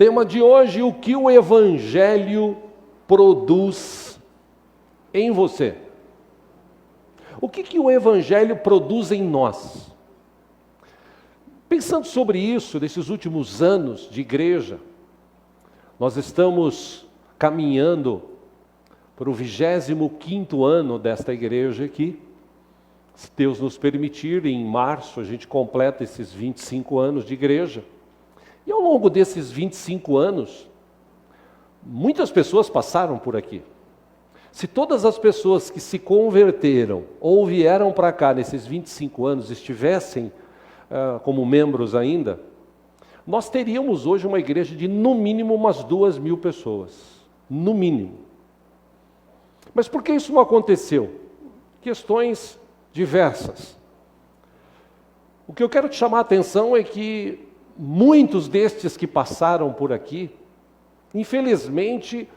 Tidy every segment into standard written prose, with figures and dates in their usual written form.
Tema de hoje: o que o Evangelho produz em você? O que o Evangelho produz em nós? Pensando sobre isso, nesses últimos anos de igreja, nós estamos caminhando para o 25º ano desta igreja aqui. Se Deus nos permitir, em março a gente completa esses 25 anos de igreja. E ao longo desses 25 anos, muitas pessoas passaram por aqui. Se todas as pessoas que se converteram ou vieram para cá nesses 25 anos estivessem como membros ainda, nós teríamos hoje uma igreja de no mínimo umas 2.000 pessoas. No mínimo. Mas por que isso não aconteceu? Questões diversas. O que eu quero te chamar a atenção é que muitos destes que passaram por aqui, infelizmente,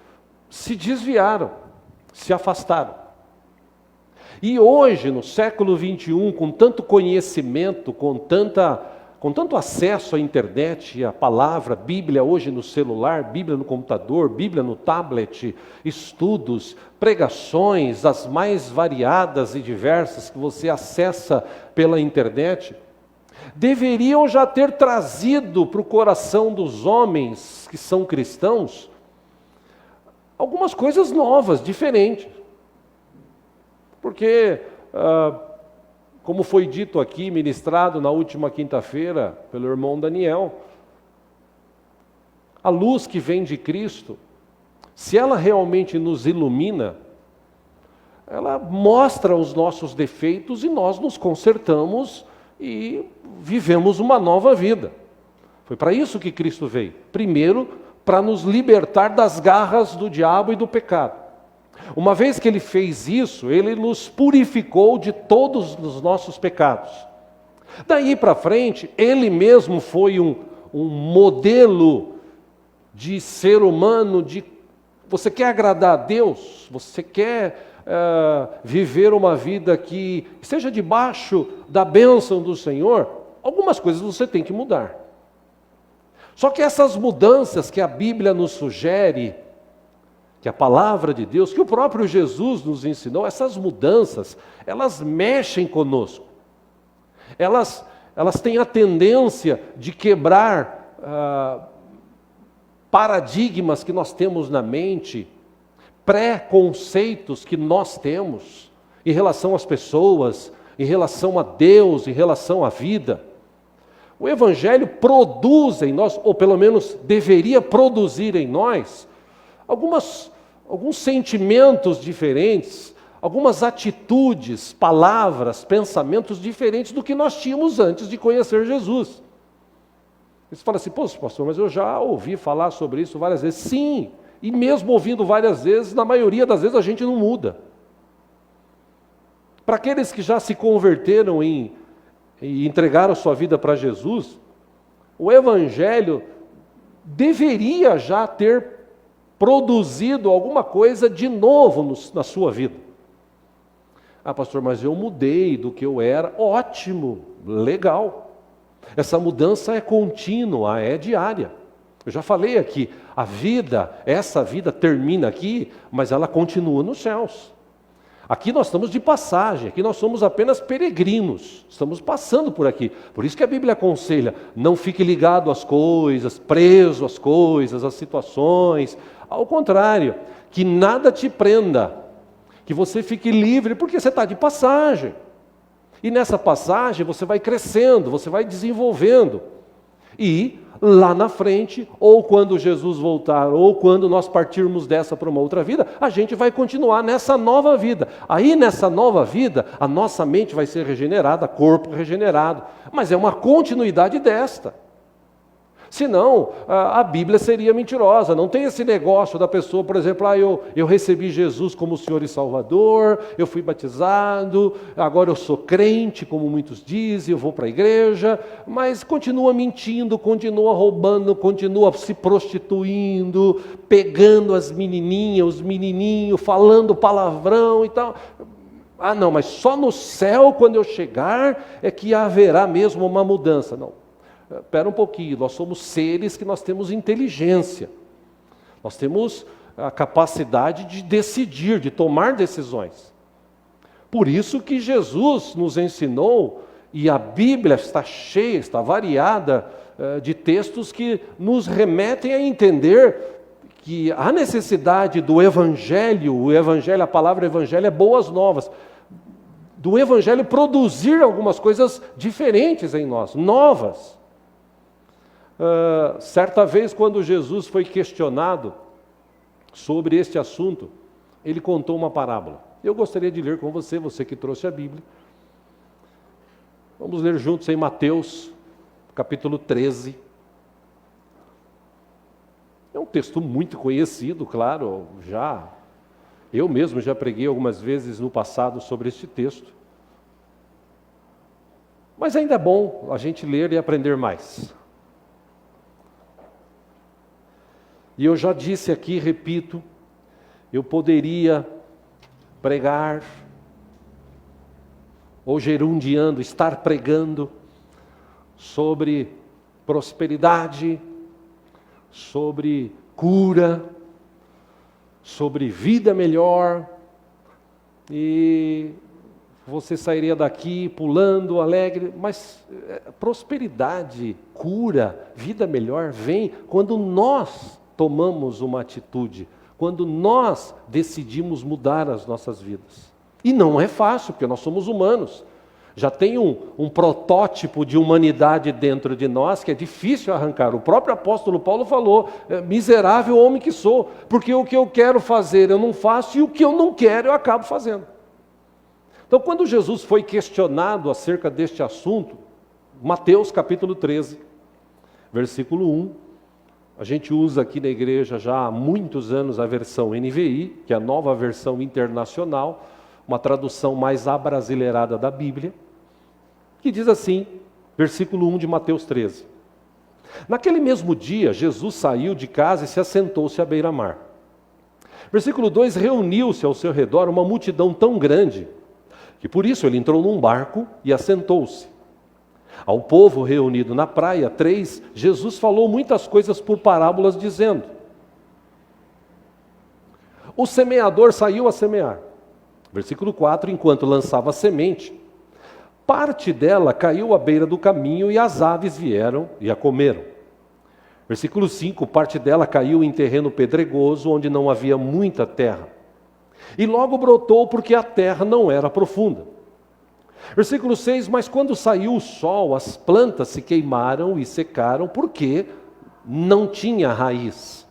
se desviaram, se afastaram. E hoje, no século 21, com tanto conhecimento, com tanto acesso à internet, à palavra, Bíblia hoje no celular, Bíblia no computador, Bíblia no tablet, estudos, pregações, as mais variadas e diversas que você acessa pela internet, deveriam já ter trazido para o coração dos homens que são cristãos algumas coisas novas, diferentes. Porque, como foi dito aqui, ministrado na última quinta-feira pelo irmão Daniel, a luz que vem de Cristo, se ela realmente nos ilumina, ela mostra os nossos defeitos e nós nos consertamos e vivemos uma nova vida. Foi para isso que Cristo veio. Primeiro, para nos libertar das garras do diabo e do pecado. Uma vez que Ele fez isso, Ele nos purificou de todos os nossos pecados. Daí para frente, Ele mesmo foi um modelo de ser humano, você quer agradar a Deus? Você quer viver uma vida que esteja debaixo da bênção do Senhor? Algumas coisas você tem que mudar. Só que essas mudanças que a Bíblia nos sugere, que a palavra de Deus, que o próprio Jesus nos ensinou, essas mudanças, elas mexem conosco. Elas têm a tendência de quebrar paradigmas que nós temos na mente, pré-conceitos que nós temos em relação às pessoas, em relação a Deus, em relação à vida. O Evangelho produz em nós, ou pelo menos deveria produzir em nós, alguns sentimentos diferentes, algumas atitudes, palavras, pensamentos diferentes do que nós tínhamos antes de conhecer Jesus. Você fala assim: pô, pastor, mas eu já ouvi falar sobre isso várias vezes. Sim, e mesmo ouvindo várias vezes, na maioria das vezes a gente não muda. Para aqueles que já se converteram e entregaram sua vida para Jesus, o Evangelho deveria já ter produzido alguma coisa de novo na sua vida. Ah, pastor, mas eu mudei do que eu era. Ótimo, legal. Essa mudança é contínua, é diária. Eu já falei aqui, essa vida termina aqui, mas ela continua nos céus. Aqui nós estamos de passagem, aqui nós somos apenas peregrinos, estamos passando por aqui. Por isso que a Bíblia aconselha: não fique ligado às coisas, preso às coisas, às situações. Ao contrário, que nada te prenda, que você fique livre, porque você está de passagem. E nessa passagem você vai crescendo, você vai desenvolvendo. E lá na frente, ou quando Jesus voltar, ou quando nós partirmos dessa para uma outra vida, a gente vai continuar nessa nova vida. Aí nessa nova vida, a nossa mente vai ser regenerada, corpo regenerado. Mas é uma continuidade desta. Senão, a Bíblia seria mentirosa. Não tem esse negócio da pessoa, por exemplo, eu recebi Jesus como Senhor e Salvador, eu fui batizado, agora eu sou crente, como muitos dizem, eu vou para a igreja, mas continua mentindo, continua roubando, continua se prostituindo, pegando as menininhas, os menininhos, falando palavrão e tal. Ah, não, mas só no céu, quando eu chegar, é que haverá mesmo uma mudança. Não. Espera um pouquinho, nós somos seres que nós temos inteligência. Nós temos a capacidade de decidir, de tomar decisões. Por isso que Jesus nos ensinou, e a Bíblia está cheia, está variada de textos que nos remetem a entender que a necessidade do Evangelho, a palavra Evangelho é boas novas, do Evangelho produzir algumas coisas diferentes em nós, novas. Certa vez, quando Jesus foi questionado sobre este assunto, ele contou uma parábola. Eu gostaria de ler com você, você que trouxe a Bíblia. Vamos ler juntos em Mateus, capítulo 13. É um texto muito conhecido, claro, eu mesmo já preguei algumas vezes no passado sobre este texto. Mas ainda é bom a gente ler e aprender mais. E eu já disse aqui, repito, eu poderia pregar, ou gerundiando, estar pregando sobre prosperidade, sobre cura, sobre vida melhor, e você sairia daqui pulando, alegre, mas prosperidade, cura, vida melhor vem quando nós tomamos uma atitude, quando nós decidimos mudar as nossas vidas. E não é fácil, porque nós somos humanos. Já tem um protótipo de humanidade dentro de nós que é difícil arrancar. O próprio apóstolo Paulo falou, miserável homem que sou, porque o que eu quero fazer eu não faço e o que eu não quero eu acabo fazendo. Então, quando Jesus foi questionado acerca deste assunto, Mateus capítulo 13, versículo 1, a gente usa aqui na igreja já há muitos anos a versão NVI, que é a nova versão internacional, uma tradução mais abrasileirada da Bíblia, que diz assim, versículo 1 de Mateus 13. Naquele mesmo dia, Jesus saiu de casa e se assentou-se à beira-mar. Versículo 2, reuniu-se ao seu redor uma multidão tão grande, que por isso ele entrou num barco e assentou-se. Ao povo reunido na praia, 3, Jesus falou muitas coisas por parábolas, dizendo: o semeador saiu a semear. Versículo 4, enquanto lançava a semente, parte dela caiu à beira do caminho e as aves vieram e a comeram. Versículo 5, parte dela caiu em terreno pedregoso, onde não havia muita terra. E logo brotou porque a terra não era profunda. Versículo 6, mas quando saiu o sol, as plantas se queimaram e secaram, porque não tinha raiz.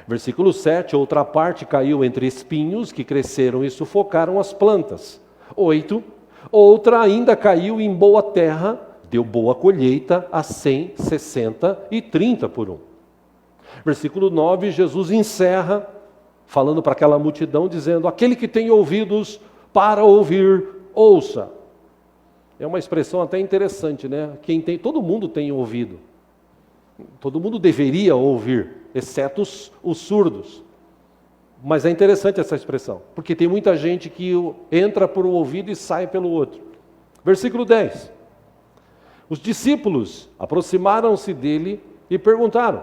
Versículo 7, outra parte caiu entre espinhos que cresceram e sufocaram as plantas. 8, outra ainda caiu em boa terra, deu boa colheita a 100, 60 e 30 por um. Versículo 9, Jesus encerra, falando para aquela multidão, dizendo: aquele que tem ouvidos para ouvir, ouça. É uma expressão até interessante, né? Todo mundo tem ouvido. Todo mundo deveria ouvir, exceto os surdos. Mas é interessante essa expressão, porque tem muita gente que entra por um ouvido e sai pelo outro. Versículo 10. Os discípulos aproximaram-se dele e perguntaram: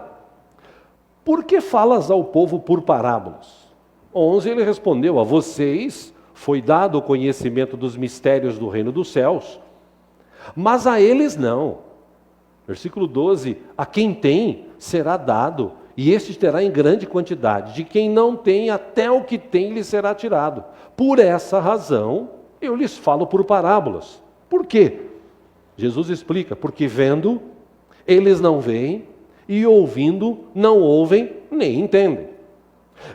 por que falas ao povo por parábolas? 11, ele respondeu: a vocês foi dado o conhecimento dos mistérios do reino dos céus, mas a eles não. Versículo 12, a quem tem será dado, e este terá em grande quantidade. De quem não tem, até o que tem lhe será tirado. Por essa razão, eu lhes falo por parábolas. Por quê? Jesus explica: porque vendo, eles não veem, e ouvindo, não ouvem, nem entendem.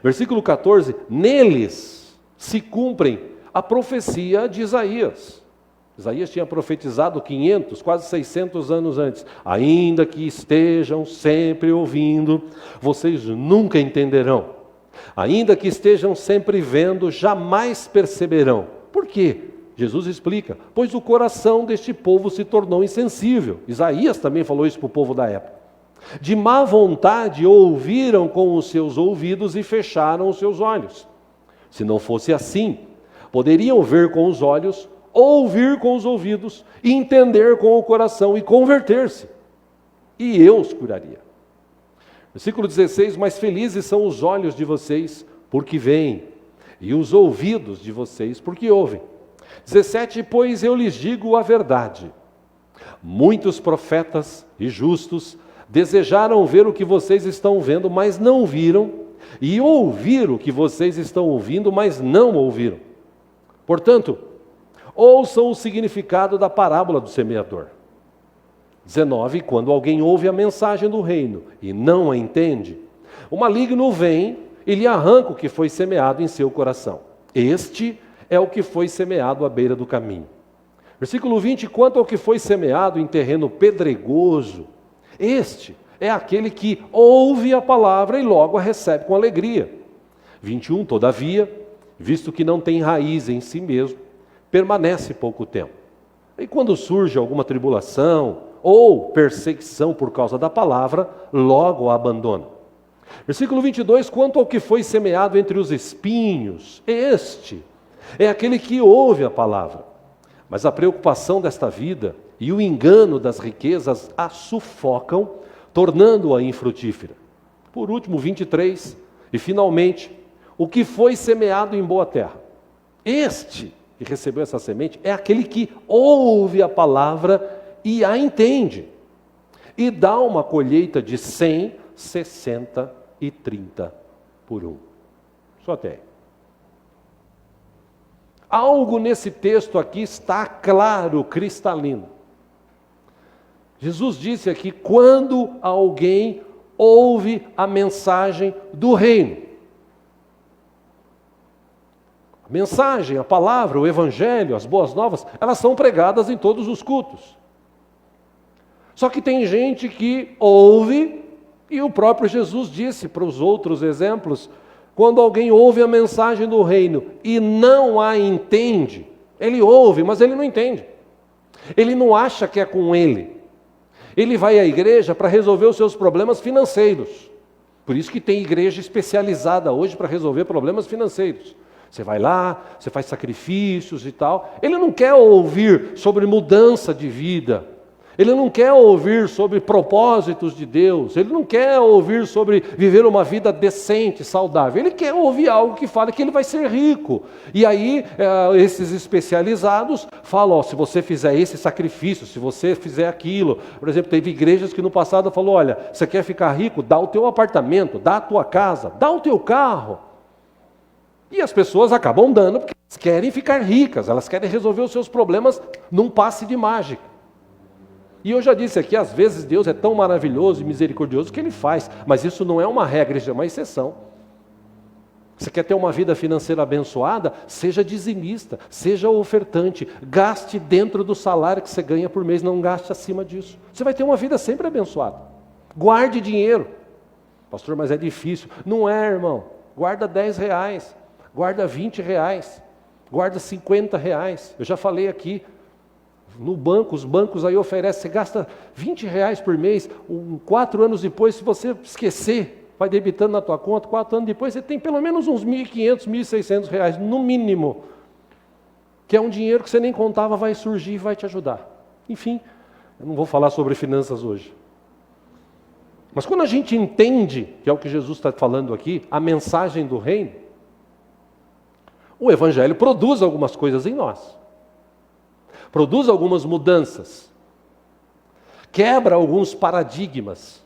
Versículo 14, neles se cumprem a profecia de Isaías. Isaías tinha profetizado 500, quase 600 anos antes. Ainda que estejam sempre ouvindo, vocês nunca entenderão. Ainda que estejam sempre vendo, jamais perceberão. Por quê? Jesus explica: pois o coração deste povo se tornou insensível. Isaías também falou isso para o povo da época. De má vontade ouviram com os seus ouvidos e fecharam os seus olhos. Se não fosse assim, poderiam ver com os olhos, ouvir com os ouvidos, entender com o coração e converter-se. e eu os curaria. Versículo 16, mas felizes são os olhos de vocês, porque veem, e os ouvidos de vocês, porque ouvem. 17, pois eu lhes digo a verdade. Muitos profetas e justos desejaram ver o que vocês estão vendo, mas não viram, e ouvir o que vocês estão ouvindo, mas não ouviram. Portanto, ouçam o significado da parábola do semeador. 19, quando alguém ouve a mensagem do reino e não a entende, o maligno vem e lhe arranca o que foi semeado em seu coração. Este é o que foi semeado à beira do caminho. Versículo 20, quanto ao que foi semeado em terreno pedregoso, este é aquele que ouve a palavra e logo a recebe com alegria. 21, todavia, visto que não tem raiz em si mesmo, permanece pouco tempo. E quando surge alguma tribulação ou perseguição por causa da palavra, logo a abandona. Versículo 22, quanto ao que foi semeado entre os espinhos, este é aquele que ouve a palavra, mas a preocupação desta vida e o engano das riquezas a sufocam, tornando-a infrutífera. Por último, 23, e finalmente, o que foi semeado em boa terra. Este que recebeu essa semente é aquele que ouve a palavra e a entende, e dá uma colheita de 100, 60 e 30 por um. Só até aí. Algo nesse texto aqui está claro, cristalino. Jesus disse aqui, quando alguém ouve a mensagem do reino. A mensagem, a palavra, o evangelho, as boas novas, elas são pregadas em todos os cultos. Só que tem gente que ouve, e o próprio Jesus disse para os outros exemplos, quando alguém ouve a mensagem do reino e não a entende, ele ouve, mas ele não entende. Ele não acha que é com ele. Ele vai à igreja para resolver os seus problemas financeiros. Por isso que tem igreja especializada hoje para resolver problemas financeiros. Você vai lá, você faz sacrifícios e tal. Ele não quer ouvir sobre mudança de vida. Ele não quer ouvir sobre propósitos de Deus. Ele não quer ouvir sobre viver uma vida decente, saudável. Ele quer ouvir algo que fale que ele vai ser rico. E aí, esses especializados falam, ó, se você fizer esse sacrifício, se você fizer aquilo. Por exemplo, teve igrejas que no passado falou, olha, você quer ficar rico? Dá o teu apartamento, dá a tua casa, dá o teu carro. E as pessoas acabam dando porque elas querem ficar ricas, elas querem resolver os seus problemas num passe de mágica. E eu já disse aqui, às vezes Deus é tão maravilhoso e misericordioso que Ele faz, mas isso não é uma regra, isso é uma exceção. Você quer ter uma vida financeira abençoada? Seja dizimista, seja ofertante, gaste dentro do salário que você ganha por mês, não gaste acima disso. Você vai ter uma vida sempre abençoada. Guarde dinheiro. Pastor, mas é difícil. Não é, irmão. Guarda R$10, guarda R$20, guarda R$50. Eu já falei aqui. No banco, os bancos aí oferecem, você gasta R$20 por mês, 4 anos depois, se você esquecer, vai debitando na tua conta, 4 anos depois, você tem pelo menos uns R$1.500, R$1.600, no mínimo, que é um dinheiro que você nem contava, vai surgir e vai te ajudar. Enfim, eu não vou falar sobre finanças hoje. Mas quando a gente entende, que é o que Jesus está falando aqui, a mensagem do reino, o evangelho produz algumas coisas em nós. Produz algumas mudanças, quebra alguns paradigmas,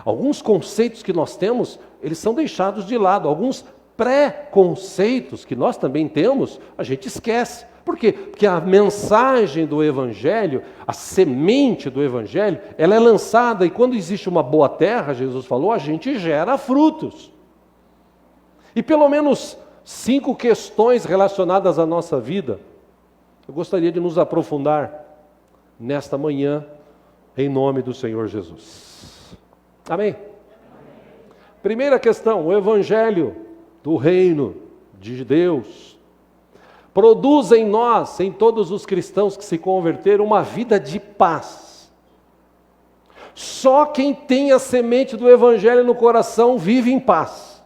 alguns conceitos que nós temos, eles são deixados de lado, alguns pré-conceitos que nós também temos, a gente esquece. Por quê? Porque a mensagem do Evangelho, a semente do Evangelho, ela é lançada e quando existe uma boa terra, Jesus falou, a gente gera frutos. E pelo menos 5 questões relacionadas à nossa vida, eu gostaria de nos aprofundar nesta manhã, em nome do Senhor Jesus. Amém? Primeira questão, o Evangelho do Reino de Deus produz em nós, em todos os cristãos que se converteram, uma vida de paz. Só quem tem a semente do Evangelho no coração vive em paz.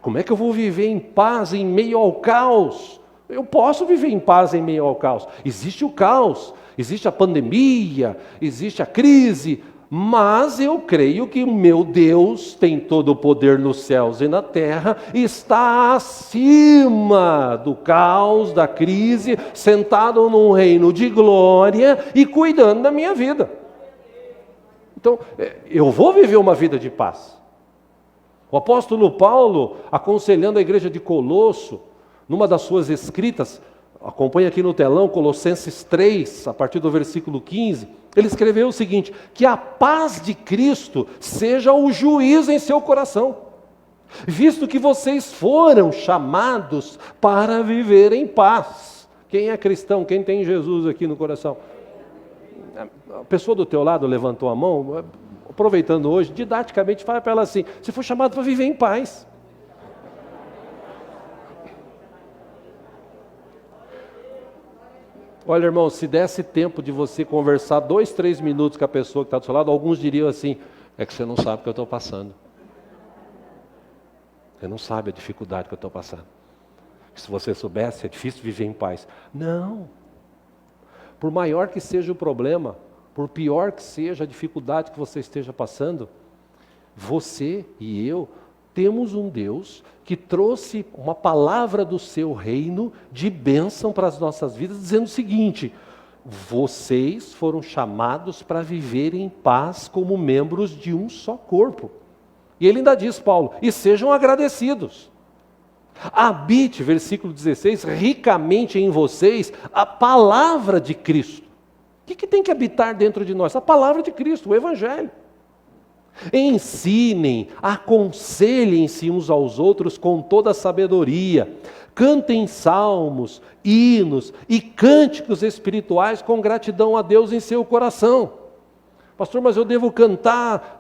Como é que eu vou viver em paz em meio ao caos? Eu posso viver em paz em meio ao caos. Existe o caos, existe a pandemia, existe a crise, Mas eu creio que o meu Deus tem todo o poder nos céus e na terra, está acima do caos, da crise, sentado num reino de glória e cuidando da minha vida. Então, eu vou viver uma vida de paz. O apóstolo Paulo, aconselhando a igreja de Colosso, numa das suas escritas, acompanha aqui no telão, Colossenses 3, a partir do versículo 15, ele escreveu o seguinte: que a paz de Cristo seja o juiz em seu coração, visto que vocês foram chamados para viver em paz. Quem é cristão? Quem tem Jesus aqui no coração? A pessoa do teu lado levantou a mão, aproveitando hoje, didaticamente fala para ela assim: você foi chamado para viver em paz. Olha, irmão, se desse tempo de você conversar 2, 3 minutos com a pessoa que está do seu lado, alguns diriam assim: é que você não sabe o que eu estou passando. Você não sabe a dificuldade que eu estou passando. Se você soubesse, é difícil viver em paz. Não. Por maior que seja o problema, por pior que seja a dificuldade que você esteja passando, você e eu temos um Deus que trouxe uma palavra do seu reino de bênção para as nossas vidas, dizendo o seguinte: vocês foram chamados para viver em paz como membros de um só corpo. E ele ainda diz, Paulo, e sejam agradecidos. Habite, versículo 16, ricamente em vocês a palavra de Cristo. O que tem que habitar dentro de nós? A palavra de Cristo, o Evangelho. Ensinem, aconselhem-se uns aos outros com toda a sabedoria. Cantem salmos, hinos e cânticos espirituais com gratidão a Deus em seu coração. Pastor, mas eu devo cantar?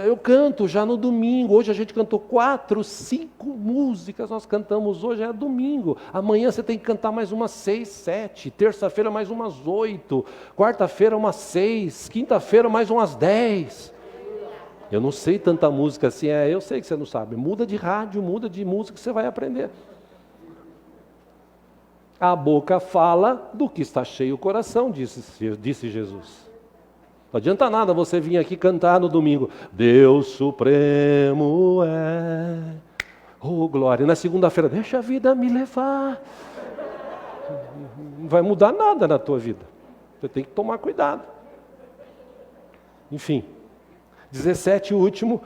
Eu canto já no domingo. Hoje a gente cantou 4, 5 músicas, nós cantamos hoje, é domingo. Amanhã você tem que cantar mais umas 6, 7. Terça-feira mais umas 8. Quarta-feira umas 6. Quinta-feira mais umas 10. Eu não sei tanta música assim, eu sei que você não sabe. Muda de rádio, muda de música, você vai aprender. A boca fala do que está cheio o coração, disse Jesus. Não adianta nada você vir aqui cantar no domingo: Deus Supremo é, oh glória. Na segunda-feira, deixa a vida me levar. Não vai mudar nada na tua vida. Você tem que tomar cuidado. Enfim, 17, o último: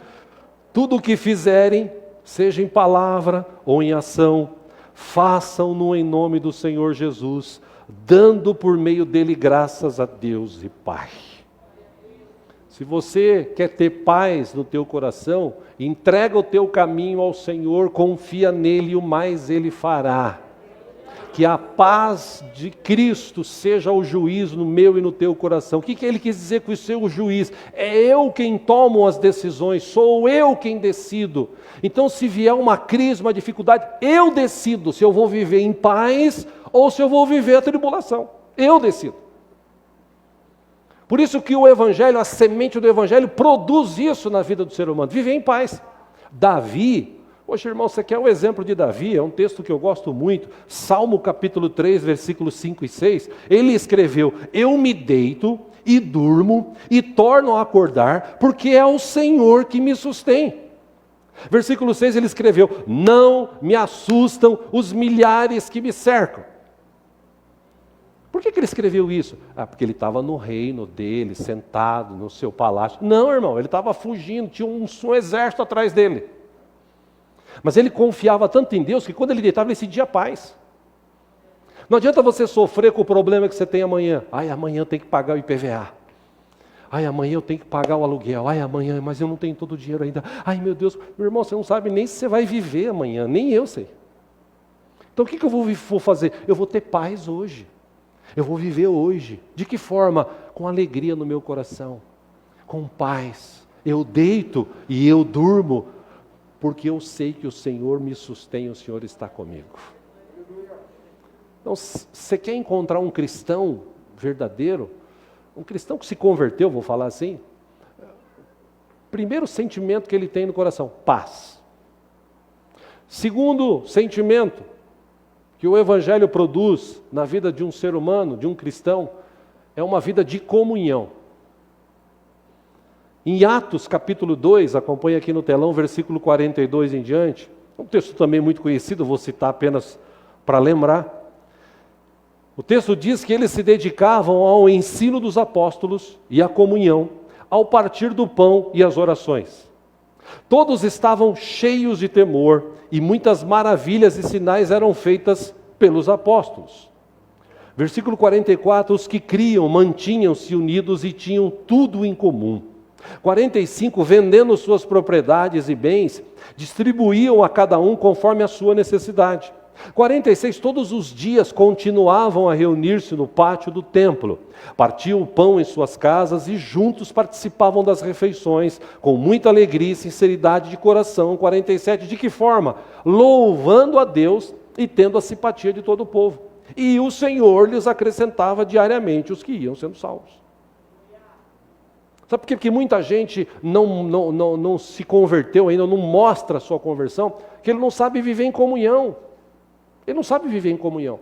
tudo o que fizerem, seja em palavra ou em ação, façam-no em nome do Senhor Jesus, dando por meio dele graças a Deus e Pai. Se você quer ter paz no teu coração, entrega o teu caminho ao Senhor, confia nele e o mais ele fará. Que a paz de Cristo seja o juiz no meu e no teu coração. O que ele quis dizer com o seu juiz? É eu quem tomo as decisões, sou eu quem decido. Então, se vier uma crise, uma dificuldade, eu decido se eu vou viver em paz ou se eu vou viver a tribulação. Eu decido. Por isso que o Evangelho, a semente do Evangelho, produz isso na vida do ser humano, viver em paz. Davi, poxa irmão, você quer um exemplo de Davi? É um texto que eu gosto muito, Salmo capítulo 3, versículos 5 e 6, ele escreveu: eu me deito e durmo e torno a acordar, porque é o Senhor que me sustém. Versículo 6 ele escreveu: não me assustam os milhares que me cercam. Por que ele escreveu isso? Porque ele estava no reino dele, sentado no seu palácio. Não, irmão, ele estava fugindo, tinha um exército atrás dele. Mas ele confiava tanto em Deus que quando ele deitava, ele sentia paz. Não adianta você sofrer com o problema que você tem amanhã. Amanhã eu tenho que pagar o IPVA. Amanhã eu tenho que pagar o aluguel. Amanhã, mas eu não tenho todo o dinheiro ainda. Meu Deus, meu irmão, você não sabe nem se você vai viver amanhã, nem eu sei. Então o que eu vou fazer? Eu vou ter paz hoje. Eu vou viver hoje. De que forma? Com alegria no meu coração, com paz. Eu deito e eu durmo, porque eu sei que o Senhor me sustém, o Senhor está comigo. Então, você quer encontrar um cristão verdadeiro, um cristão que se converteu, vou falar assim, primeiro sentimento que ele tem no coração: paz. Segundo sentimento que o Evangelho produz na vida de um ser humano, de um cristão, é uma vida de comunhão. Em Atos capítulo 2, acompanha aqui no telão, versículo 42 em diante, um texto também muito conhecido, vou citar apenas para lembrar. O texto diz que eles se dedicavam ao ensino dos apóstolos e à comunhão, ao partir do pão e às orações. Todos estavam cheios de temor e muitas maravilhas e sinais eram feitas pelos apóstolos. Versículo 44, os que criam mantinham-se unidos e tinham tudo em comum. 45, vendendo suas propriedades e bens, distribuíam a cada um conforme a sua necessidade. 46, todos os dias continuavam a reunir-se no pátio do templo, partiam o pão em suas casas e juntos participavam das refeições, com muita alegria e sinceridade de coração. 47, de que forma? Louvando a Deus e tendo a simpatia de todo o povo. E o Senhor lhes acrescentava diariamente os que iam sendo salvos. Sabe por quê? Porque muita gente não se converteu ainda, não mostra a sua conversão, que ele não sabe viver em comunhão. Ele não sabe viver em comunhão.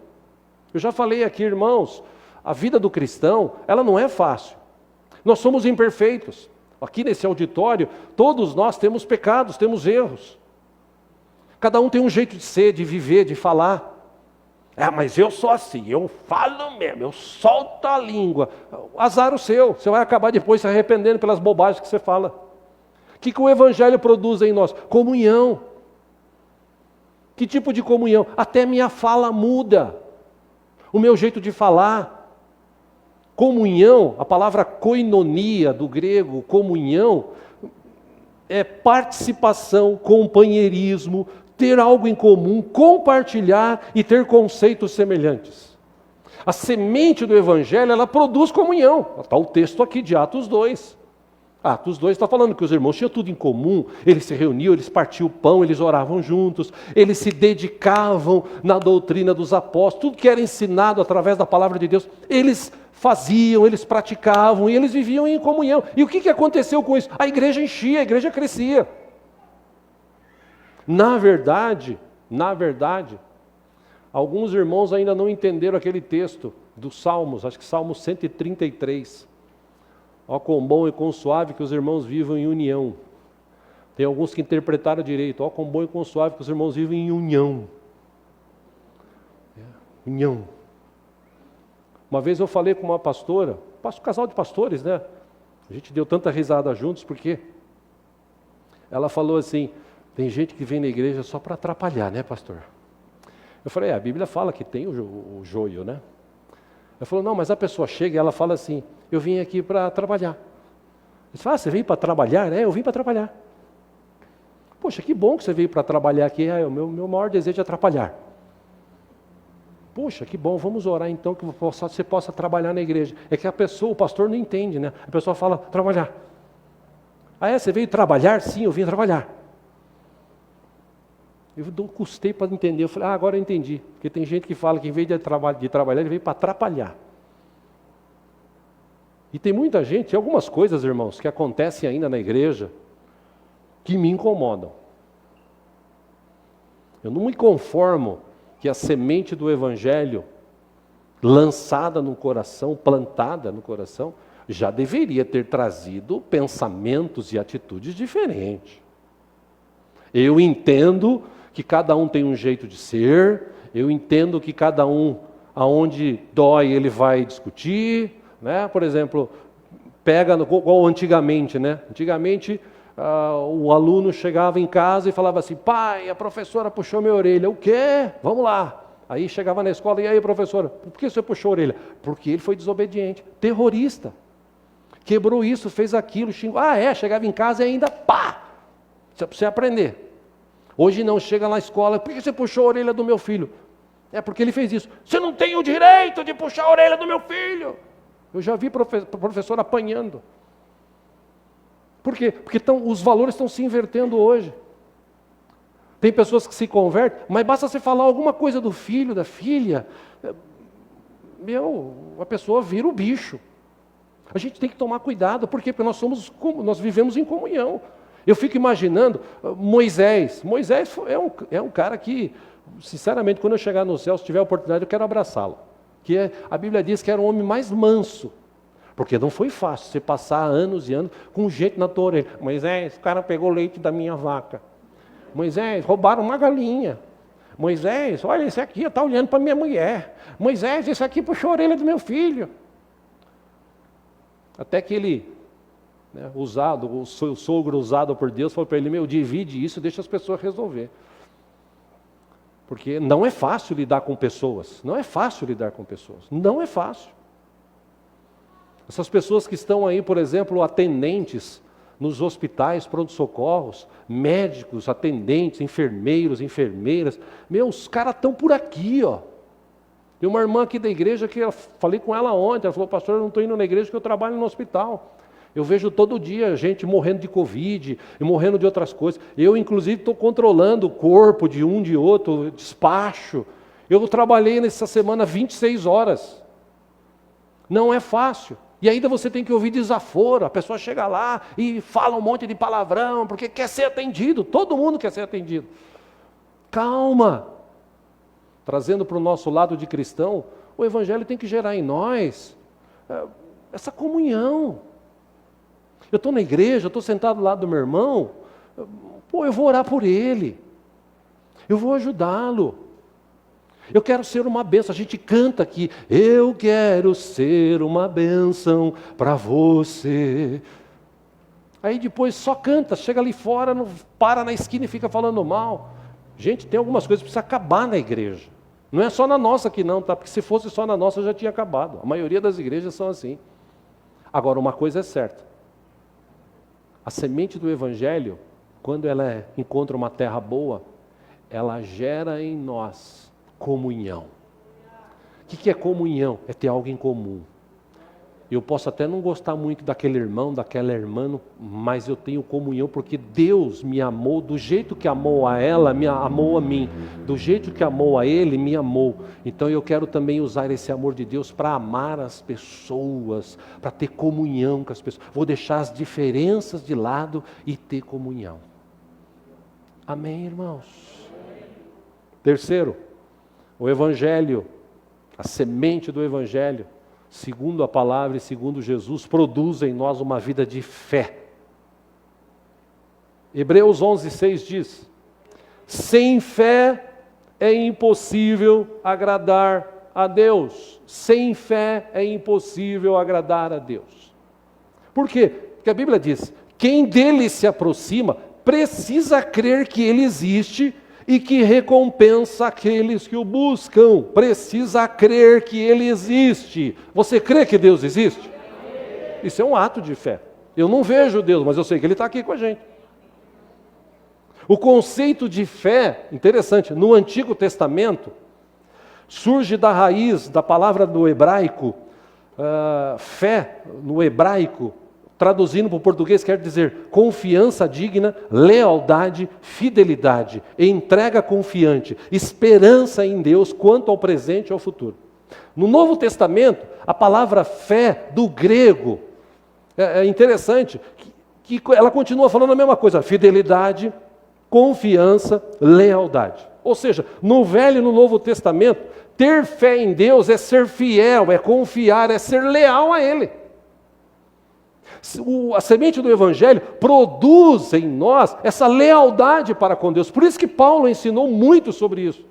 Eu já falei aqui, irmãos, a vida do cristão, ela não é fácil. Nós somos imperfeitos. Aqui nesse auditório, todos nós temos pecados, temos erros. Cada um tem um jeito de ser, de viver, de falar. Mas eu sou assim, eu falo mesmo, eu solto a língua. Azar o seu, você vai acabar depois se arrependendo pelas bobagens que você fala. O que o Evangelho produz em nós? Comunhão. Que tipo de comunhão? Até minha fala muda. O meu jeito de falar. Comunhão, a palavra koinonia do grego, comunhão, é participação, companheirismo, ter algo em comum, compartilhar e ter conceitos semelhantes. A semente do Evangelho, ela produz comunhão. Está o texto aqui de Atos 2. Atos 2 está falando que os irmãos tinham tudo em comum, eles se reuniam, eles partiam o pão, eles oravam juntos, eles se dedicavam na doutrina dos apóstolos, tudo que era ensinado através da palavra de Deus, eles faziam, eles praticavam e eles viviam em comunhão. E o que aconteceu com isso? A igreja enchia, a igreja crescia. Na verdade, alguns irmãos ainda não entenderam aquele texto dos Salmos, acho que Salmo 133. Ó, quão bom e quão suave que os irmãos vivam em união. Tem alguns que interpretaram direito. Ó, quão bom e quão suave que os irmãos vivem em união. União. Uma vez eu falei com uma pastora, um casal de pastores, né? A gente deu tanta risada juntos, porque ela falou assim, tem gente que vem na igreja só para atrapalhar, né, pastor? Eu falei, a Bíblia fala que tem o joio, né? Ela falou, não, mas a pessoa chega e ela fala assim, eu vim aqui para trabalhar. Eu falei, você veio para trabalhar? Eu vim para trabalhar. Poxa, que bom que você veio para trabalhar aqui. O meu maior desejo é atrapalhar. Poxa, que bom, vamos orar então que você possa trabalhar na igreja. É que o pastor não entende, né? A pessoa fala, trabalhar. Você veio trabalhar? Sim, eu vim trabalhar. Eu custei para entender, eu falei, agora eu entendi. Porque tem gente que fala que em vez de trabalhar, ele veio para atrapalhar. E tem muita gente, algumas coisas, irmãos, que acontecem ainda na igreja, que me incomodam. Eu não me conformo que a semente do Evangelho, lançada no coração, plantada no coração, já deveria ter trazido pensamentos e atitudes diferentes. Eu entendo que cada um tem um jeito de ser, eu entendo que cada um, aonde dói, ele vai discutir, né? Por exemplo, pega igual antigamente, né? Antigamente, o aluno chegava em casa e falava assim, pai, a professora puxou minha orelha. O quê? Vamos lá. Aí chegava na escola, e aí, professora, por que você puxou a orelha? Porque ele foi desobediente, terrorista. Quebrou isso, fez aquilo, xingou. Chegava em casa e ainda, pá! Isso é para você aprender. Hoje não, chega na escola, por que você puxou a orelha do meu filho? É porque ele fez isso. Você não tem o direito de puxar a orelha do meu filho. Eu já vi professor apanhando. Por quê? Porque os valores estão se invertendo hoje. Tem pessoas que se convertem, mas basta você falar alguma coisa do filho, da filha, a pessoa vira o bicho. A gente tem que tomar cuidado, por quê? Porque nós vivemos em comunhão. Eu fico imaginando Moisés. Moisés é um cara que, sinceramente, quando eu chegar no céu, se tiver a oportunidade, eu quero abraçá-lo. A Bíblia diz que era o homem mais manso. Porque não foi fácil você passar anos e anos com gente na tua orelha. Moisés, o cara pegou leite da minha vaca. Moisés, roubaram uma galinha. Moisés, olha, esse aqui está olhando para minha mulher. Moisés, esse aqui puxou a orelha do meu filho. Até que ele, o seu sogro usado por Deus, falou para ele, divide isso, deixa as pessoas resolver. Porque não é fácil lidar com pessoas. Não é fácil lidar com pessoas. Não é fácil. Essas pessoas que estão aí, por exemplo, atendentes nos hospitais, pronto-socorros, médicos, atendentes, enfermeiros, enfermeiras. Os caras estão por aqui, ó. Tem uma irmã aqui da igreja que eu falei com ela ontem, ela falou, pastor, eu não estou indo na igreja porque eu trabalho no hospital. Eu vejo todo dia gente morrendo de Covid e morrendo de outras coisas. Eu, inclusive, estou controlando o corpo de um, de outro, despacho. Eu trabalhei nessa semana 26 horas. Não é fácil. E ainda você tem que ouvir desaforo. A pessoa chega lá e fala um monte de palavrão, porque quer ser atendido. Todo mundo quer ser atendido. Calma. Trazendo para o nosso lado de cristão, o Evangelho tem que gerar em nós essa comunhão. Eu estou na igreja, eu estou sentado do lado do meu irmão, eu vou orar por ele. Eu vou ajudá-lo. Eu quero ser uma bênção. A gente canta aqui, eu quero ser uma bênção para você. Aí depois só canta, chega ali fora, para na esquina e fica falando mal. Gente, tem algumas coisas que precisa acabar na igreja. Não é só na nossa aqui não, tá? Porque se fosse só na nossa já tinha acabado. A maioria das igrejas são assim. Agora, uma coisa é certa. A semente do Evangelho, quando ela encontra uma terra boa, ela gera em nós comunhão. O que é comunhão? É ter algo em comum. Eu posso até não gostar muito daquele irmão, daquela irmã, mas eu tenho comunhão porque Deus me amou do jeito que amou a ela, me amou a mim. Do jeito que amou a ele, me amou. Então eu quero também usar esse amor de Deus para amar as pessoas, para ter comunhão com as pessoas. Vou deixar as diferenças de lado e ter comunhão. Amém, irmãos? Terceiro, o Evangelho, a semente do Evangelho, segundo a palavra e segundo Jesus, produz em nós uma vida de fé. Hebreus 11:6 diz, sem fé é impossível agradar a Deus. Sem fé é impossível agradar a Deus. Por quê? Porque a Bíblia diz, quem dele se aproxima precisa crer que ele existe e que recompensa aqueles que o buscam. Precisa crer que ele existe. Você crê que Deus existe? Isso é um ato de fé. Eu não vejo Deus, mas eu sei que ele está aqui com a gente. O conceito de fé, interessante, no Antigo Testamento, surge da raiz da palavra do hebraico, fé no hebraico, traduzindo para o português, quer dizer confiança digna, lealdade, fidelidade, entrega confiante, esperança em Deus quanto ao presente e ao futuro. No Novo Testamento, a palavra fé do grego, é interessante, que ela continua falando a mesma coisa, fidelidade, confiança, lealdade. Ou seja, no Velho e no Novo Testamento, ter fé em Deus é ser fiel, é confiar, é ser leal a Ele. A semente do Evangelho produz em nós essa lealdade para com Deus. Por isso que Paulo ensinou muito sobre isso.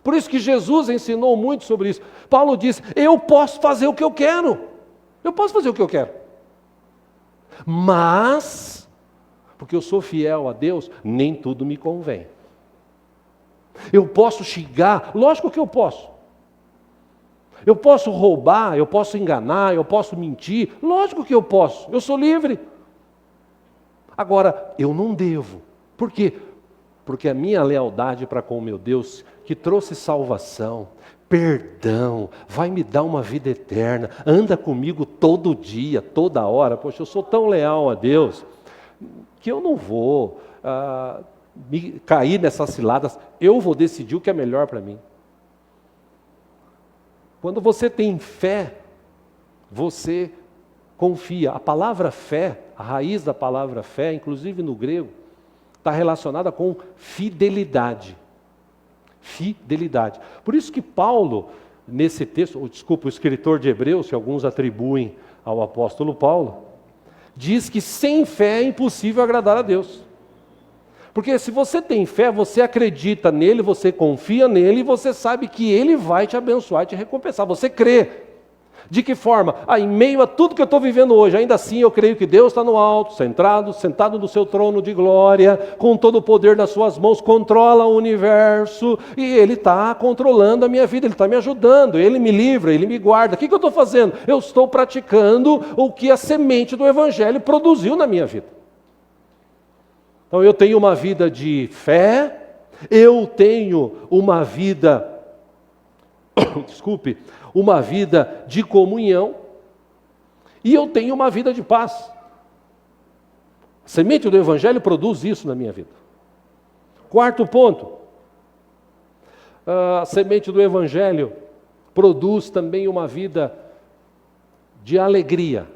Por isso que Jesus ensinou muito sobre isso. Paulo disse, eu posso fazer o que eu quero. Eu posso fazer o que eu quero. Mas, porque eu sou fiel a Deus, nem tudo me convém. Eu posso xingar, lógico que eu posso. Eu posso roubar, eu posso enganar, eu posso mentir, lógico que eu posso, eu sou livre. Agora, eu não devo. Por quê? Porque a minha lealdade para com o meu Deus, que trouxe salvação, perdão, vai me dar uma vida eterna, anda comigo todo dia, toda hora. Poxa, eu sou tão leal a Deus, que eu não vou me cair nessas ciladas, eu vou decidir o que é melhor para mim. Quando você tem fé, você confia. A palavra fé, a raiz da palavra fé, inclusive no grego, está relacionada com fidelidade. Fidelidade. Por isso que Paulo, nesse texto, o escritor de Hebreus, que alguns atribuem ao apóstolo Paulo, diz que sem fé é impossível agradar a Deus. Porque se você tem fé, você acredita nele, você confia nele, e você sabe que ele vai te abençoar e te recompensar. Você crê. De que forma? Em meio a tudo que eu estou vivendo hoje, ainda assim eu creio que Deus está no alto, sentado no seu trono de glória, com todo o poder nas suas mãos, controla o universo, e Ele está controlando a minha vida, Ele está me ajudando, Ele me livra, Ele me guarda. O que eu estou fazendo? Eu estou praticando o que a semente do Evangelho produziu na minha vida. Então eu tenho uma vida de fé, eu tenho uma vida, uma vida de comunhão, e eu tenho uma vida de paz. A semente do Evangelho produz isso na minha vida. Quarto ponto, a semente do Evangelho produz também uma vida de alegria.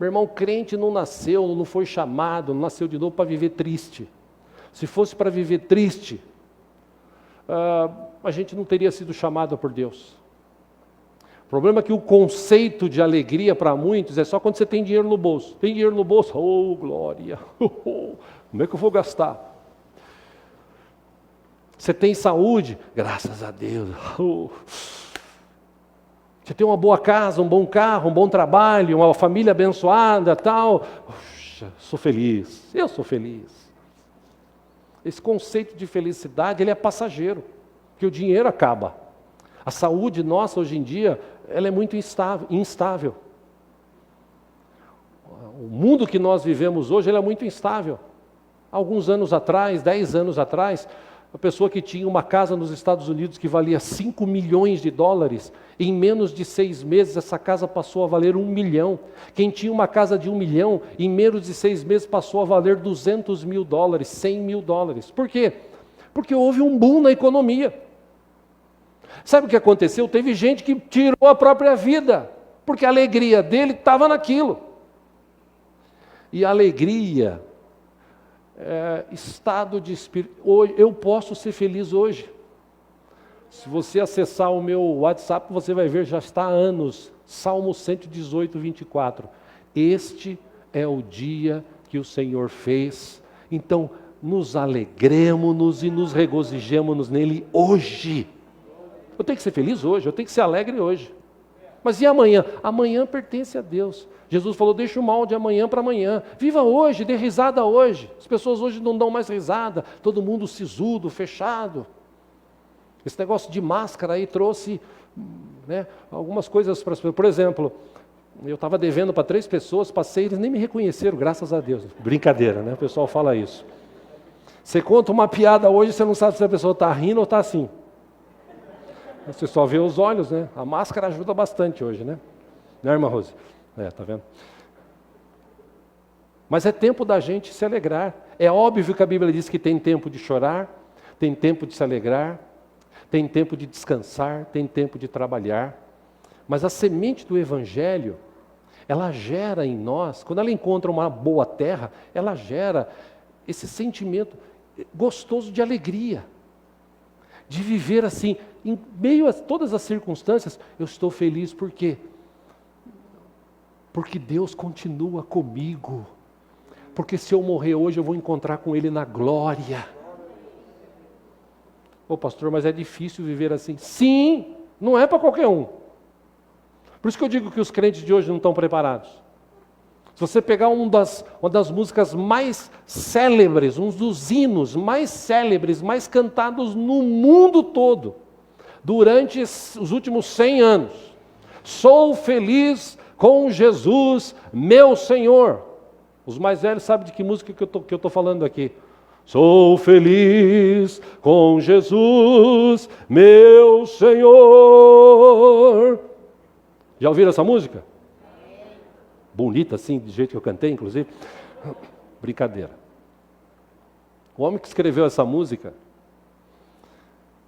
Meu irmão, crente não nasceu, não foi chamado, não nasceu de novo para viver triste. Se fosse para viver triste, a gente não teria sido chamado por Deus. O problema é que o conceito de alegria para muitos é só quando você tem dinheiro no bolso. Tem dinheiro no bolso? Oh, glória! Como é que eu vou gastar? Você tem saúde? Graças a Deus! Você tem uma boa casa, um bom carro, um bom trabalho, uma família abençoada, tal. Puxa, sou feliz. Eu sou feliz. Esse conceito de felicidade, ele é passageiro, porque o dinheiro acaba. A saúde nossa hoje em dia, ela é muito instável. O mundo que nós vivemos hoje, ele é muito instável. Alguns anos atrás, 10 anos atrás, a pessoa que tinha uma casa nos Estados Unidos que valia 5 milhões de dólares, em menos de 6 meses essa casa passou a valer 1 milhão. Quem tinha uma casa de 1 milhão, em menos de 6 meses passou a valer 200 mil dólares, 100 mil dólares. Por quê? Porque houve um boom na economia. Sabe o que aconteceu? Teve gente que tirou a própria vida, porque a alegria dele estava naquilo. E a alegria estado de espírito. Hoje, eu posso ser feliz hoje. Se você acessar o meu WhatsApp, você vai ver, já está há anos, Salmo 118, 24. Este é o dia que o Senhor fez. Então, nos alegremos e nos regozijemos nele hoje. Eu tenho que ser feliz hoje, eu tenho que ser alegre hoje. Mas e amanhã? Amanhã pertence a Deus. Jesus falou, deixa o mal de amanhã para amanhã. Viva hoje, dê risada hoje. As pessoas hoje não dão mais risada, todo mundo sisudo, fechado. Esse negócio de máscara aí trouxe algumas coisas para as pessoas. Por exemplo, eu estava devendo para 3 pessoas, passei, eles nem me reconheceram, graças a Deus. Brincadeira, né? O pessoal fala isso. Você conta uma piada hoje, você não sabe se a pessoa está rindo ou está assim. Você só vê os olhos, né? A máscara ajuda bastante hoje, né? Né, irmã Rose? Tá vendo? Mas é tempo da gente se alegrar. É óbvio que a Bíblia diz que tem tempo de chorar, tem tempo de se alegrar, tem tempo de descansar, tem tempo de trabalhar. Mas a semente do Evangelho, ela gera em nós, quando ela encontra uma boa terra, ela gera esse sentimento gostoso de alegria. De viver assim, em meio a todas as circunstâncias, eu estou feliz por quê? Porque Deus continua comigo. Porque se eu morrer hoje, eu vou encontrar com Ele na glória. Ô pastor, mas é difícil viver assim. Sim, não é para qualquer um. Por isso que eu digo que os crentes de hoje não estão preparados. Se você pegar uma das músicas mais célebres, um dos hinos mais célebres, mais cantados no mundo todo, durante os últimos 100 anos, sou feliz com Jesus, meu Senhor. Os mais velhos sabem de que música que eu estou falando aqui. Sou feliz com Jesus, meu Senhor. Já ouviram essa música? Bonita assim, do jeito que eu cantei, inclusive. Brincadeira. O homem que escreveu essa música,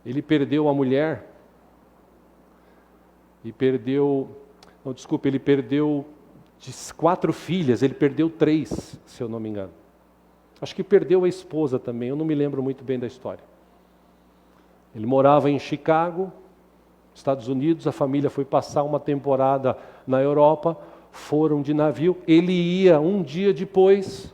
ele perdeu a mulher, ele perdeu de 4 filhas, ele perdeu 3, se eu não me engano. Acho que perdeu a esposa também, eu não me lembro muito bem da história. Ele morava em Chicago, Estados Unidos, a família foi passar uma temporada na Europa, foram de navio, ele ia um dia depois,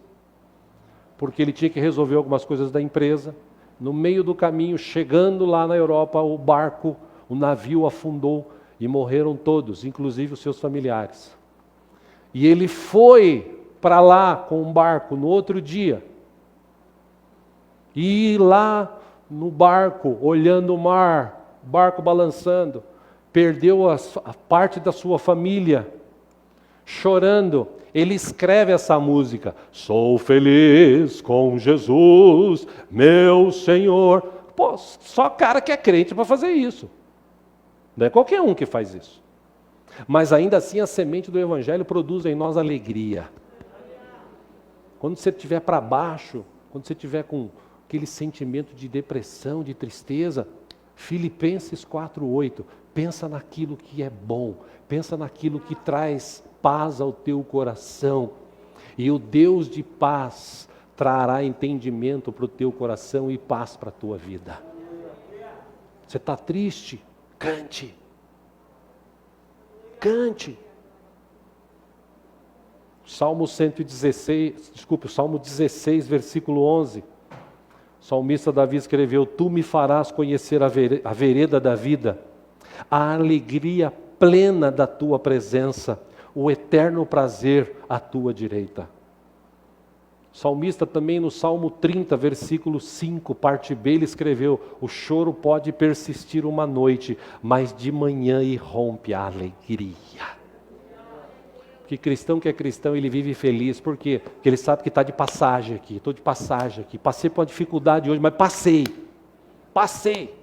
porque ele tinha que resolver algumas coisas da empresa. No meio do caminho, chegando lá na Europa, o navio afundou e morreram todos, inclusive os seus familiares. E ele foi para lá com um barco no outro dia. E lá no barco, olhando o mar, o barco balançando, perdeu a parte da sua família, chorando. Ele escreve essa música: sou feliz com Jesus, meu Senhor. Pô, só cara que é crente para fazer isso. Não é qualquer um que faz isso. Mas ainda assim a semente do Evangelho produz em nós alegria. Quando você estiver para baixo, quando você estiver com aquele sentimento de depressão, de tristeza, Filipenses 4:8, pensa naquilo que é bom, pensa naquilo que traz paz ao teu coração, e o Deus de paz trará entendimento para o teu coração e paz para a tua vida. Você está triste? Cante. Cante. Salmo 16, versículo 11. O salmista Davi escreveu: tu me farás conhecer a vereda da vida, a alegria plena da tua presença, o eterno prazer à tua direita. O salmista também no Salmo 30, versículo 5, parte B, ele escreveu: o choro pode persistir uma noite, mas de manhã irrompe a alegria. Porque cristão que é cristão, ele vive feliz, por quê? Porque ele sabe que está de passagem aqui, estou de passagem aqui, passei por uma dificuldade hoje, mas passei.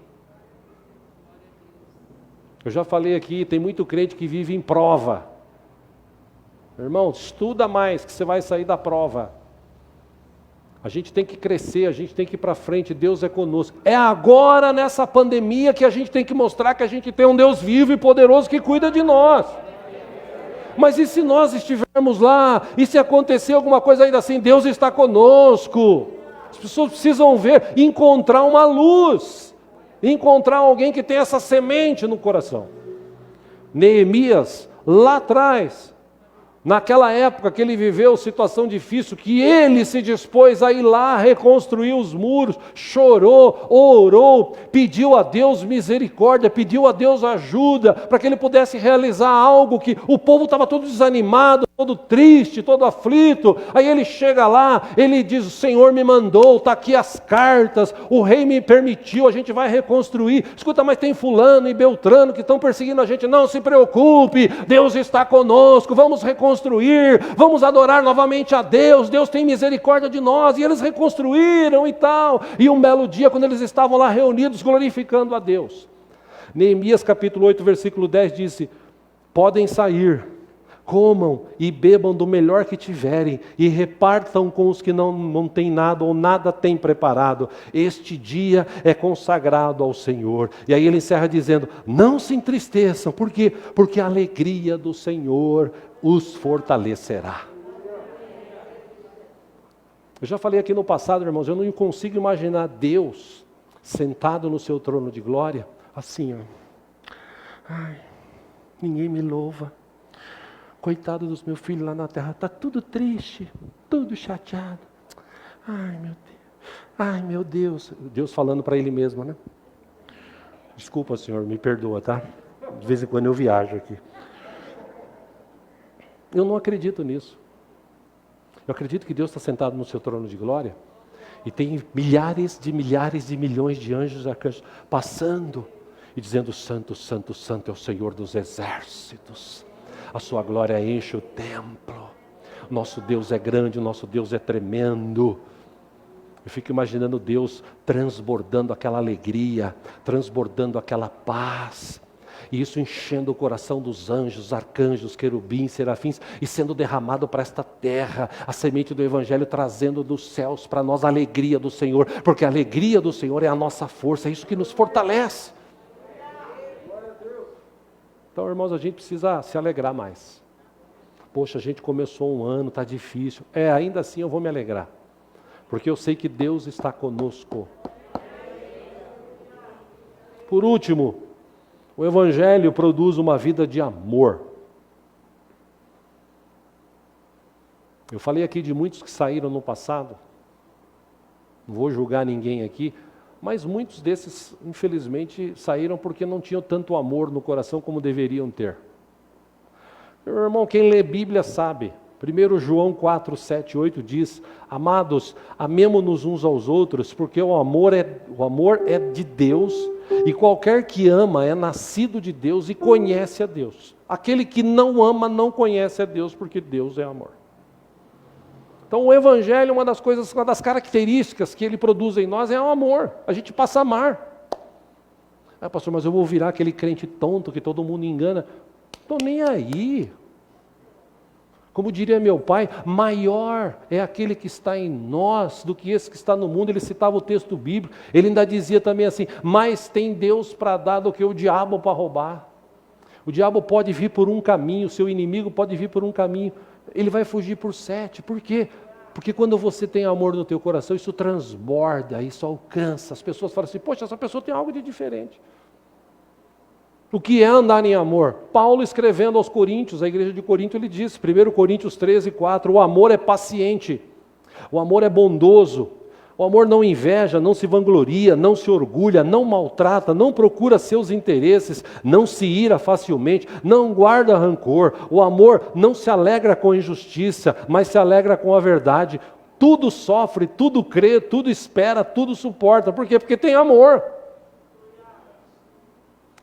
Eu já falei aqui, tem muito crente que vive em prova. Irmão, estuda mais, que você vai sair da prova. A gente tem que crescer, a gente tem que ir para frente, Deus é conosco. É agora, nessa pandemia, que a gente tem que mostrar que a gente tem um Deus vivo e poderoso que cuida de nós. Mas e se nós estivermos lá, e se acontecer alguma coisa ainda assim, Deus está conosco. As pessoas precisam ver, encontrar uma luz, encontrar alguém que tem essa semente no coração. Neemias, lá atrás, naquela época que ele viveu situação difícil, que ele se dispôs a ir lá reconstruir os muros, chorou, orou, pediu a Deus misericórdia, pediu a Deus ajuda, para que ele pudesse realizar algo que o povo estava todo desanimado, todo triste, todo aflito. Aí ele chega lá, ele diz: o Senhor me mandou, está aqui as cartas, o rei me permitiu, a gente vai reconstruir. Escuta, mas tem fulano e beltrano que estão perseguindo a gente. Não se preocupe, Deus está conosco, vamos reconstruir, vamos adorar novamente a Deus, Deus tem misericórdia de nós. E eles reconstruíram e tal. E um belo dia, quando eles estavam lá reunidos glorificando a Deus, Neemias capítulo 8, versículo 10 disse: podem sair, comam e bebam do melhor que tiverem, e repartam com os que não têm nada ou nada têm preparado. Este dia é consagrado ao Senhor. E aí ele encerra dizendo: não se entristeçam. Por quê? Porque a alegria do Senhor os fortalecerá. Eu já falei aqui no passado, irmãos, eu não consigo imaginar Deus sentado no seu trono de glória, assim, ó. Ai, ninguém me louva. Coitado dos meus filhos lá na terra, está tudo triste, tudo chateado. Ai meu Deus. Deus falando para ele mesmo, né? Desculpa, Senhor, me perdoa, tá? De vez em quando eu viajo aqui. Eu não acredito nisso. Eu acredito que Deus está sentado no seu trono de glória e tem milhares de milhões de anjos e arcanjos passando e dizendo: santo, santo, santo é o Senhor dos exércitos. A sua glória enche o templo. Nosso Deus é grande, o nosso Deus é tremendo. Eu fico imaginando Deus transbordando aquela alegria, transbordando aquela paz. E isso enchendo o coração dos anjos, arcanjos, querubins, serafins, e sendo derramado para esta terra, a semente do Evangelho trazendo dos céus para nós a alegria do Senhor, porque a alegria do Senhor é a nossa força, é isso que nos fortalece. Então, irmãos, a gente precisa se alegrar mais. Poxa, a gente começou um ano, está difícil. Ainda assim eu vou me alegrar, porque eu sei que Deus está conosco. Por último, O Evangelho produz uma vida de amor. Eu falei aqui de muitos que saíram no passado. Não vou julgar ninguém aqui, mas muitos desses, infelizmente, saíram porque não tinham tanto amor no coração como deveriam ter. Meu irmão, quem lê Bíblia sabe. 1 João 4, 7, 8 diz: amados, amemo-nos uns aos outros, porque o amor é de Deus, e qualquer que ama é nascido de Deus e conhece a Deus. Aquele que não ama não conhece a Deus, porque Deus é amor. Então o Evangelho, uma das características que ele produz em nós é o amor. A gente passa a amar. Ah, pastor, mas eu vou virar aquele crente tonto que todo mundo engana. Estou nem aí. Como diria meu pai, maior é aquele que está em nós do que esse que está no mundo. Ele citava o texto bíblico. Ele ainda dizia também assim: mais tem Deus para dar do que o diabo para roubar. O diabo pode vir por um caminho, o seu inimigo pode vir por um caminho. Ele vai fugir por 7. Por quê? Porque quando você tem amor no teu coração, isso transborda, isso alcança. As pessoas falam assim: poxa, essa pessoa tem algo de diferente. O que é andar em amor? Paulo, escrevendo aos Coríntios, a igreja de Corinto, ele diz, 1 Coríntios 13, 4, o amor é paciente, o amor é bondoso, o amor não inveja, não se vangloria, não se orgulha, não maltrata, não procura seus interesses, não se ira facilmente, não guarda rancor. O amor não se alegra com a injustiça, mas se alegra com a verdade. Tudo sofre, tudo crê, tudo espera, tudo suporta. Por quê? Porque tem amor.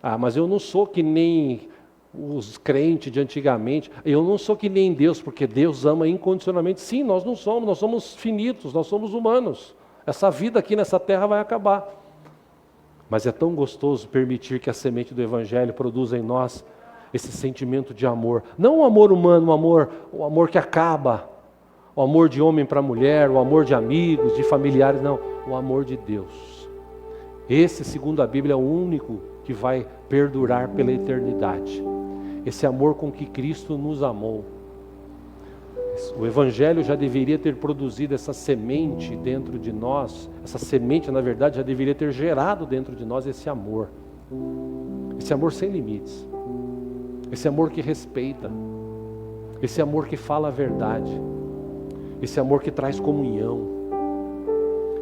Ah, mas eu não sou que nem os crentes de antigamente, eu não sou que nem Deus, porque Deus ama incondicionalmente. Sim, nós não somos, nós somos finitos, nós somos humanos. Essa vida aqui nessa terra vai acabar. Mas é tão gostoso permitir que a semente do Evangelho produza em nós esse sentimento de amor. Não o amor humano, o amor que acaba, o amor de homem para mulher, o amor de amigos, de familiares, não, o amor de Deus. Esse, segundo a Bíblia, é o único que vai perdurar pela eternidade. Esse amor com que Cristo nos amou. O Evangelho já deveria ter produzido essa semente dentro de nós. Essa semente, na verdade, já deveria ter gerado dentro de nós esse amor. Esse amor sem limites. Esse amor que respeita. Esse amor que fala a verdade. Esse amor que traz comunhão.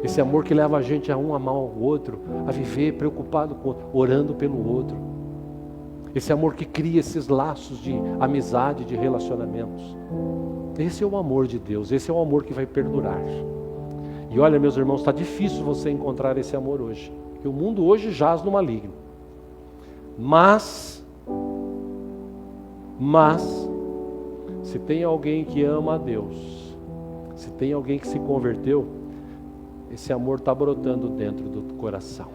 Esse amor que leva a gente a um amar o outro, a viver preocupado com o outro, orando pelo outro. Esse amor que cria esses laços de amizade, de relacionamentos. Esse é o amor de Deus, esse é o amor que vai perdurar. E olha, meus irmãos, está difícil você encontrar esse amor hoje. Porque o mundo hoje jaz no maligno. Mas, se tem alguém que ama a Deus, se tem alguém que se converteu, esse amor está brotando dentro do coração.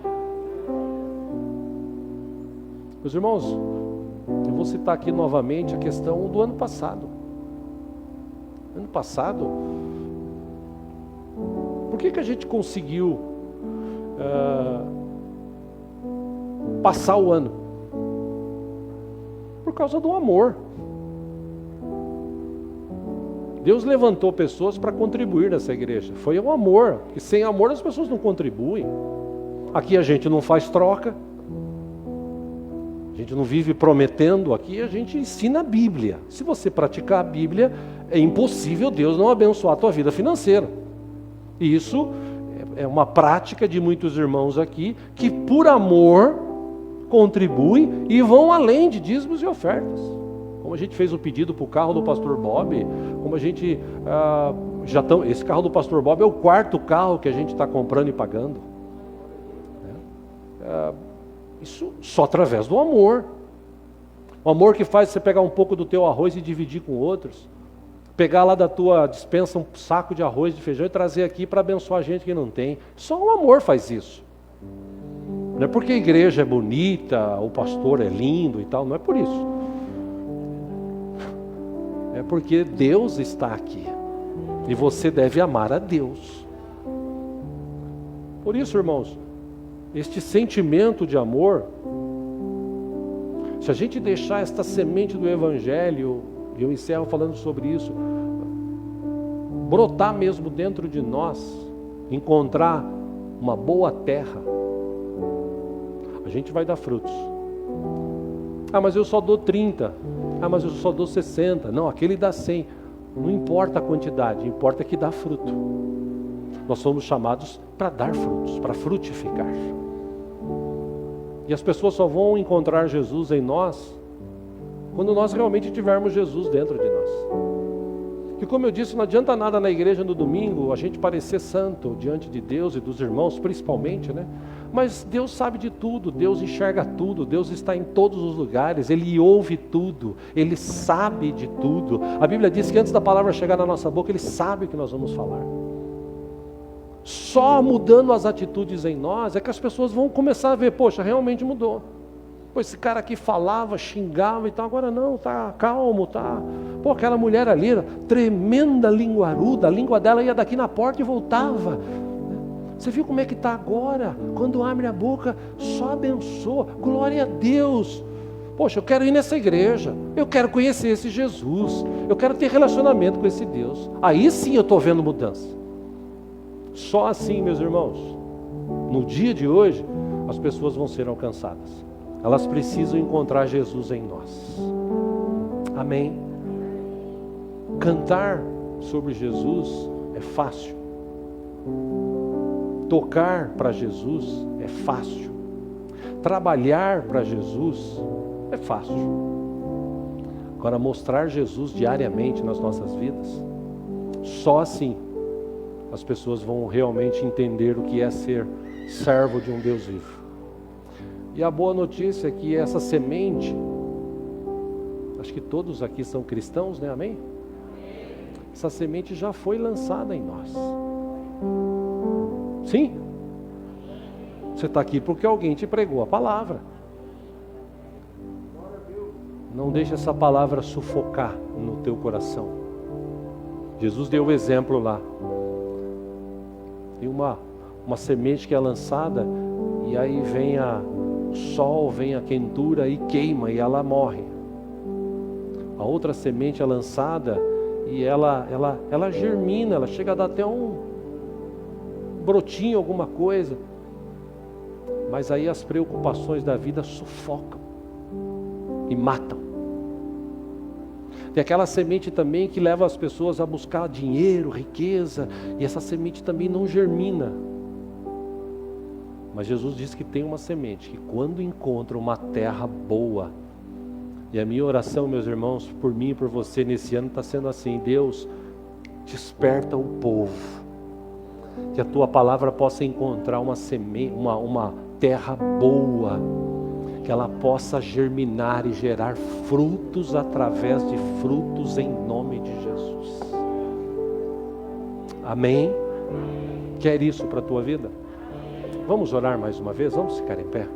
Meus irmãos, eu vou citar aqui novamente a questão do ano passado. Ano passado, por que a gente conseguiu passar o ano? Por causa do amor. Deus levantou pessoas para contribuir nessa igreja. Foi o amor. E sem amor as pessoas não contribuem. Aqui a gente não faz troca. A gente não vive prometendo. Aqui a gente ensina a Bíblia. Se você praticar a Bíblia, é impossível Deus não abençoar a tua vida financeira. E isso é uma prática de muitos irmãos aqui que por amor contribuem e vão além de dízimos e ofertas. Como a gente fez o pedido para o carro do pastor Bob, como a gente esse carro do pastor Bob é o 4º carro que a gente está comprando e pagando. Isso só através do amor. O amor que faz você pegar um pouco do teu arroz e dividir com outros. Pegar lá da tua despensa um saco de arroz, de feijão e trazer aqui para abençoar a gente que não tem. Só o amor faz isso. Não é porque a igreja é bonita, o pastor é lindo e tal, não é por isso. É porque Deus está aqui. E você deve amar a Deus. Por isso, irmãos, este sentimento de amor, se a gente deixar esta semente do Evangelho, e eu encerro falando sobre isso, brotar mesmo dentro de nós, encontrar uma boa terra, a gente vai dar frutos. Ah, mas eu só dou 30. Ah, mas eu só dou 60. Não, aquele dá 100. Não importa a quantidade, importa que dá fruto. Nós somos chamados para dar frutos, para frutificar. E as pessoas só vão encontrar Jesus em nós quando nós realmente tivermos Jesus dentro de nós. E como eu disse, não adianta nada na igreja no domingo a gente parecer santo diante de Deus e dos irmãos, principalmente, né? Mas Deus sabe de tudo, Deus enxerga tudo, Deus está em todos os lugares, Ele ouve tudo, Ele sabe de tudo. A Bíblia diz que antes da palavra chegar na nossa boca, Ele sabe o que nós vamos falar. Só mudando as atitudes em nós é que as pessoas vão começar a ver, poxa, realmente mudou. Pô, esse cara aqui falava, xingava e tal, agora não, tá calmo, tá. Pô, aquela mulher ali, tremenda linguaruda, a língua dela ia daqui na porta e voltava. Você viu como é que está agora? Quando abre a boca, só abençoa, glória a Deus. Poxa, eu quero ir nessa igreja, eu quero conhecer esse Jesus, eu quero ter relacionamento com esse Deus. Aí sim eu estou vendo mudança. Só assim, meus irmãos, no dia de hoje, as pessoas vão ser alcançadas. Elas precisam encontrar Jesus em nós. Amém? Cantar sobre Jesus é fácil. Tocar para Jesus é fácil. Trabalhar para Jesus é fácil. Agora, mostrar Jesus diariamente nas nossas vidas, só assim as pessoas vão realmente entender o que é ser servo de um Deus vivo. E a boa notícia é que essa semente, acho que todos aqui são cristãos, né? Amém? Essa semente já foi lançada em nós. Sim? Você está aqui porque alguém te pregou a palavra. Não deixe essa palavra sufocar no teu coração. Jesus deu o exemplo lá. Tem uma semente que é lançada e aí vem o sol, vem a quentura e queima e ela morre. A outra semente é lançada e ela germina, ela chega a dar até um brotinho, alguma coisa. Mas aí as preocupações da vida sufocam e matam. Tem aquela semente também que leva as pessoas a buscar dinheiro, riqueza, e essa semente também não germina. Mas Jesus diz que tem uma semente que quando encontra uma terra boa, e a minha oração, meus irmãos, por mim e por você nesse ano está sendo assim: Deus, desperta o povo, que a tua palavra possa encontrar uma semente, uma terra boa, que ela possa germinar e gerar frutos através de frutos em nome de Jesus. Amém? Quer isso para a tua vida? Vamos orar mais uma vez? Vamos ficar em pé?